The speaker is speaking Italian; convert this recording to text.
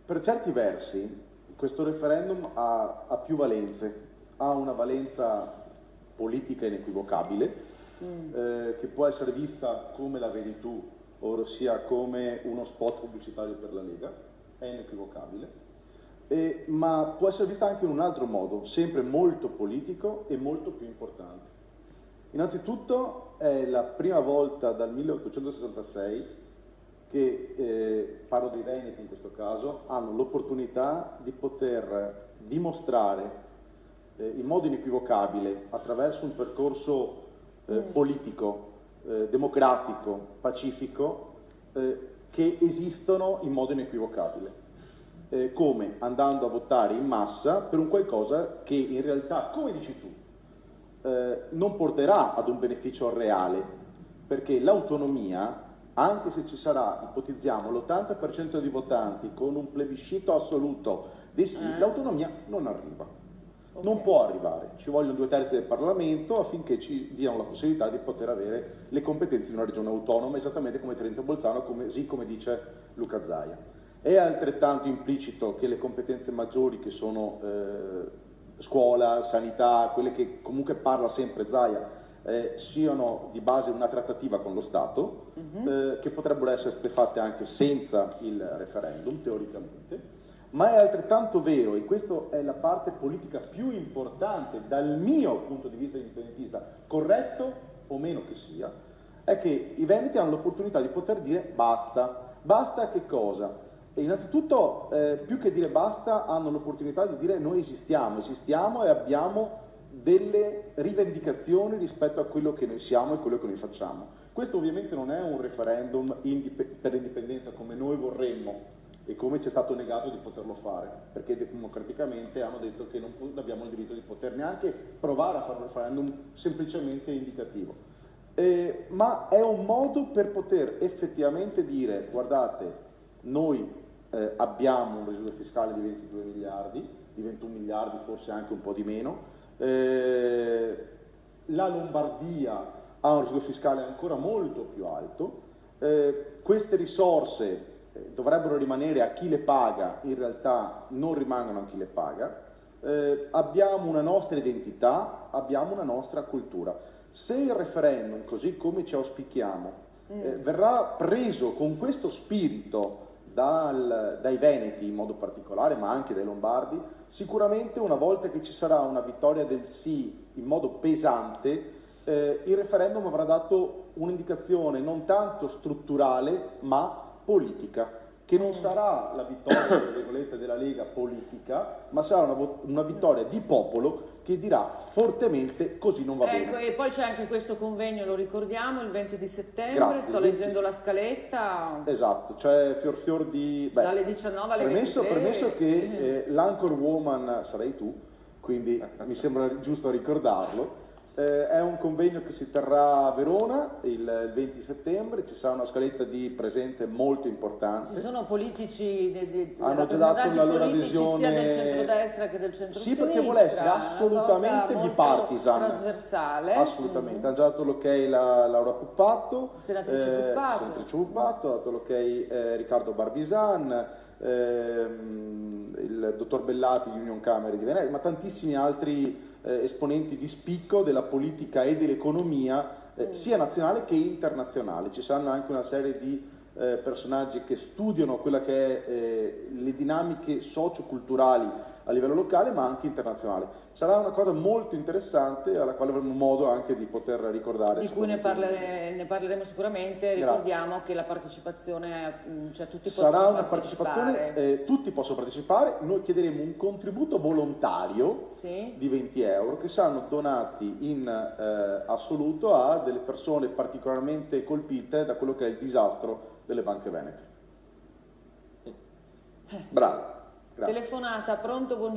Per certi versi questo referendum ha più valenze, ha una valenza politica inequivocabile, che può essere vista come la vedi tu, ossia come uno spot pubblicitario per la Lega, è inequivocabile, ma può essere vista anche in un altro modo, sempre molto politico e molto più importante. Innanzitutto è la prima volta dal 1866 che, parlo dei veneti in questo caso, hanno l'opportunità di poter dimostrare in modo inequivocabile, attraverso un percorso politico, democratico, pacifico, che esistono in modo inequivocabile. Come? Andando a votare in massa per un qualcosa che in realtà, come dici tu, non porterà ad un beneficio reale, perché l'autonomia, anche se ci sarà, ipotizziamo, l'80% di votanti con un plebiscito assoluto dei sì, l'autonomia non arriva. Okay. Non può arrivare, ci vogliono 2/3 del Parlamento affinché ci diano la possibilità di poter avere le competenze di una regione autonoma, esattamente come Trento e Bolzano, così come dice Luca Zaia. È altrettanto implicito che le competenze maggiori, che sono scuola, sanità, quelle che comunque parla sempre Zaia, siano di base una trattativa con lo Stato, che potrebbero essere fatte anche senza il referendum, teoricamente. Ma è altrettanto vero, e questa è la parte politica più importante dal mio punto di vista indipendentista, corretto o meno che sia, è che i veneti hanno l'opportunità di poter dire basta. Basta a che cosa? E innanzitutto, più che dire basta, hanno l'opportunità di dire noi esistiamo e abbiamo delle rivendicazioni rispetto a quello che noi siamo e quello che noi facciamo. Questo ovviamente non è un referendum per l'indipendenza come noi vorremmo, e come ci è stato negato di poterlo fare, perché democraticamente hanno detto che non abbiamo il diritto di poter neanche provare a fare un referendum semplicemente indicativo. Ma è un modo per poter effettivamente dire, guardate, noi abbiamo un residuo fiscale di 22 miliardi, di 21 miliardi, forse anche un po' di meno, la Lombardia ha un residuo fiscale ancora molto più alto, queste risorse dovrebbero rimanere a chi le paga, in realtà non rimangono a chi le paga, abbiamo una nostra identità, abbiamo una nostra cultura. Se il referendum, così come ci auspichiamo, verrà preso con questo spirito dai veneti in modo particolare, ma anche dai lombardi, sicuramente una volta che ci sarà una vittoria del sì in modo pesante, il referendum avrà dato un'indicazione non tanto strutturale, ma politica, che non sarà la vittoria della Lega politica, ma sarà una vittoria di popolo che dirà fortemente così non va bene. E poi c'è anche questo convegno, lo ricordiamo, il 20 di settembre. Grazie, sto leggendo la scaletta. Esatto, c'è fior di... dalle 19 alle 23. Premesso che l'anchor woman sarei tu, quindi mi sembra giusto ricordarlo. È un convegno che si terrà a Verona il 20 settembre, ci sarà una scaletta di presenze molto importanti. Ci sono politici, hanno già dato la loro adesione sia del centrodestra che del centro-sinistra. Sì, perché vuole essere assolutamente bipartisan, trasversale. Assolutamente, ha già dato l'ok la Laura Puppato, senatrice Puppato, ha dato l'ok Riccardo Barbisan, il dottor Bellati di Union Camere di Venezia, ma tantissimi altri esponenti di spicco della politica e dell'economia sia nazionale che internazionale. Ci saranno anche una serie di personaggi che studiano quella che è le dinamiche socioculturali a livello locale ma anche internazionale. Sarà una cosa molto interessante alla quale avremo modo anche di poter ricordare. Di cui ne parleremo sicuramente. Ricordiamo che la partecipazione, cioè tutti possono sarà una partecipazione, tutti possono partecipare. Noi chiederemo un contributo volontario di 20 euro che saranno donati in assoluto a delle persone particolarmente colpite da quello che è il disastro delle banche venete. Bravo. Grazie. Telefonata, pronto, buongiorno.